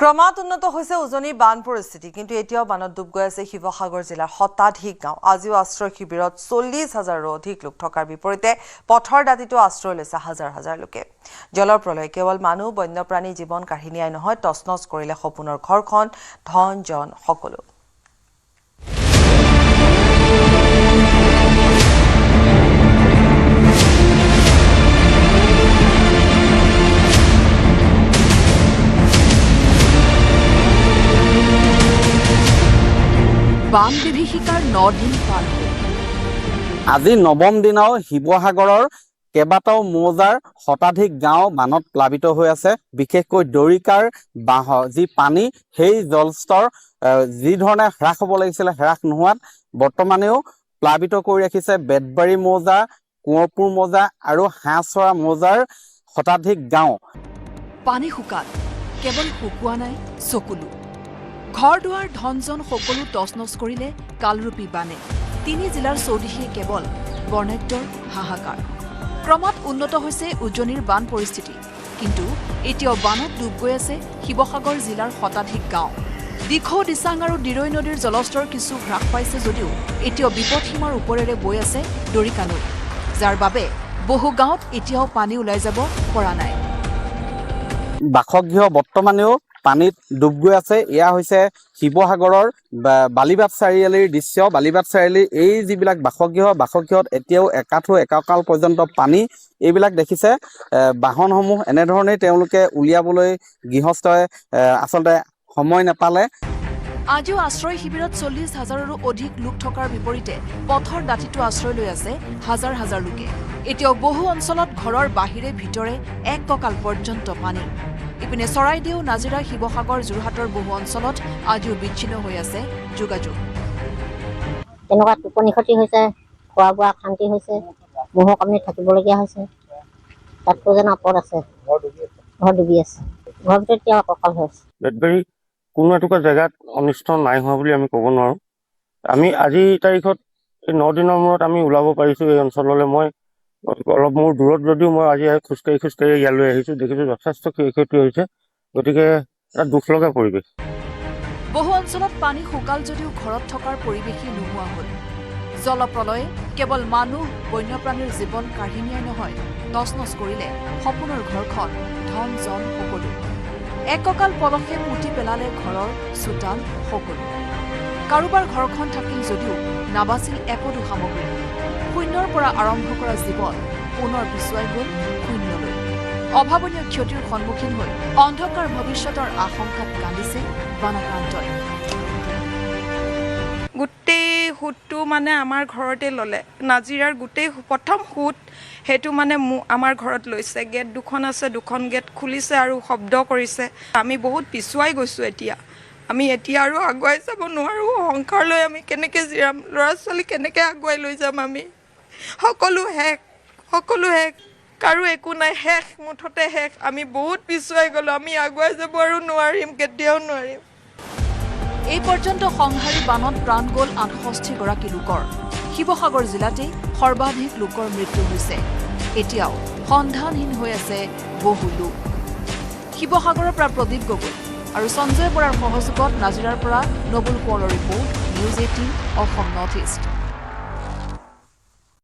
ক্ৰমাৎ উন্নত হৈছে উজনি বান পৰিস্থিতি কিন্তু এতিয়াও বানত ডুব গৈ আছে শিৱসাগৰ জিলাৰ শতাধিক গাঁও আজিও আশ্ৰয় শিবিৰত 40,000ৰো অধিক লোক থকাৰ বিপৰীতে পথৰ দাঁতিতো আশ্ৰয় লৈছে হাজাৰ হাজাৰ লোকে জলৰ প্ৰলয় কেৱল মানুহ বন্যপ্ৰাণী জীৱন কাহিনীয়াই নহয় তছনছ কৰিলে সপোনৰ ঘৰখন ধন জন সকলো বান বিভীষিকাৰ 9 দিন পাৰ হ'ল আজি নৱম দিনাও শিৱসাগৰৰ কেইবাটাও মৌজাৰ শতাধিক গাঁও বানত প্লাবিত হৈ আছে বিশেষকৈ দৰিকাৰ বাহ যি পানী সেই জলস্তৰ যি ধৰণে হ্ৰাস হ'ব লাগিছিল হ্ৰাস নোহোৱাত বৰ্তমানেও প্লাবিত কৰি ৰাখিছে বেদবাৰী মৌজা কুঁৱৰপুৰ মৌজা আৰু হাঁহচৰা মৌজাৰ শতাধিক গাঁও পানী শুকাল কেৱল শুকোৱা নাই চকুলো ঘৰ দুৱাৰ ধনজন সকলো তছনছ কৰিলে কালৰূপী বানে তিনি জিলাৰ চৌদিশে কেৱল বৰ্ণাঢ্যৰ হাহাকাৰ ক্ৰমাৎ উন্নত হৈছে উজনিৰ বান পৰিস্থিতি কিন্তু এতিয়াও বানত ডুব গৈ আছে শিৱসাগৰ জিলাৰ শতাধিক গাঁও দিখৌ দিচাং আৰু দিৰৈ নদীৰ জলস্তৰ কিছু হ্ৰাস পাইছে যদিও এতিয়াও বিপদসীমাৰ ওপৰেৰে বৈ আছে দৰিকা নৈ যাৰ বাবে বহু গাঁৱত এতিয়াও পানী ওলাই যাব পৰা নাই বাসগৃহ বৰ্তমানেও পানীত ডুব গৈ আছে এয়া হৈছে শিৱসাগৰৰ বালিবাট চাৰিআলিৰ দৃশ্য বালিবাট চাৰিআলিৰ এই যিবিলাক বাসগৃহত এতিয়াও একাঠো একাকাল পৰ্যন্ত পানী এইবিলাক দেখিছে বাহনসমূহ এনেধৰণে তেওঁলোকে উলিয়াবলৈ গৃহস্থই আচলতে সময় নাপালে আজিও আশ্ৰয় শিবিৰত 40,000ৰো অধিক লোক থকাৰ বিপৰীতে পথৰ দাঁতিটো আশ্ৰয় লৈ আছে হাজাৰ হাজাৰ লোকে এতিয়াও বহু অঞ্চলত ঘৰৰ বাহিৰে ভিতৰে এক কঁকাল পৰ্যন্ত পানী ইপিনে চৰাইদেউ নাজিৰা শিৱসাগৰ যোৰহাটৰ বহু অঞ্চলত আজিও বিচ্ছিন্ন হৈ আছে যোগাযোগ তেনেকুৱা টোপনি ক্ষতি হৈছে খোৱা বোৱা শান্তি হৈছে মহৰ কামনি থাকিবলগীয়া হৈছে তাতকৈ যেন আপদ আছে ঘৰ ডুবি আছে ঘৰ ভিতৰত এতিয়া কঁকাল হৈ আছে বেদবাৰী কোনো এটুকুৰা জেগাত অনিষ্ট নাই হোৱা বুলি আমি ক'ব নোৱাৰোঁ আমি আজি তাৰিখত এই 9 দিনৰ মূৰত আমি ওলাব পাৰিছোঁ এই অঞ্চললৈ মই অলপ মোৰ দূৰত যদিও মই আজি খোজকাঢ়ি ইয়ালৈ আহিছোঁ দেখিছোঁ যথেষ্ট ক্ষতি হৈছে গতিকে এটা দুখ লগা পৰিৱেশ বহু অঞ্চলত পানী শুকাল যদিও ঘৰত থকাৰ পৰিৱেশী নোহোৱা হ'ল জলপ্ৰলয়ে কেৱল মানুহ বন্যপ্ৰাণীৰ জীৱন কাহিনীয়াই নহয় তছনছ কৰিলে সপোনৰ ঘৰখন ধন জন সকলো এককাল পলসে পুতি পেলালে ঘৰৰ চোতাল সকলো কাৰোবাৰ ঘৰখন থাকিল যদিও নাবাছিল একোটো সামগ্ৰী শূন্যৰ পৰা আৰম্ভ কৰা জীৱন পুনৰ পিছুৱাই গ'ল শূন্যলৈ অভাৱনীয় ক্ষতিৰ সন্মুখীন হৈ অন্ধকাৰ ভৱিষ্যতৰ আশংকাত কান্দিছে বানাক্ৰান্তই গোটেই সুতটো মানে আমাৰ ঘৰতে ল'লে নাজিৰাৰ গোটেই প্ৰথম সুত সেইটো মানে আমাৰ ঘৰত লৈছে গেট দুখন আছে দুখন গেট খুলিছে আৰু শব্দ কৰিছে আমি বহুত পিছুৱাই গৈছোঁ আমি এতিয়া আৰু আগুৱাই যাব নোৱাৰোঁ সংসাৰলৈ আমি কেনেকৈ জিৰাম ল'ৰা ছোৱালী কেনেকৈ আগুৱাই লৈ যাম আমি সকলো শেষ কাৰো একো নাই শেষ মুঠতে শেষ আমি বহুত পিছুৱাই গ'লোঁ আমি আগুৱাই যাব আৰু নোৱাৰিম কেতিয়াও নোৱাৰিম এই পৰ্যন্ত সংহাৰী বানত প্ৰাণ গ'ল 68 গৰাকী লোকৰ শিৱসাগৰ জিলাতেই সৰ্বাধিক লোকৰ মৃত্যু হৈছে এতিয়াও সন্ধানহীন হৈ আছে বহু লোক শিৱসাগৰৰ পৰা প্ৰদীপ গগৈ আৰু সঞ্জয় বৰাৰ সহযোগত নাজিৰাৰ পৰা নবুল কোঁৱৰৰ report news 18 Assam north east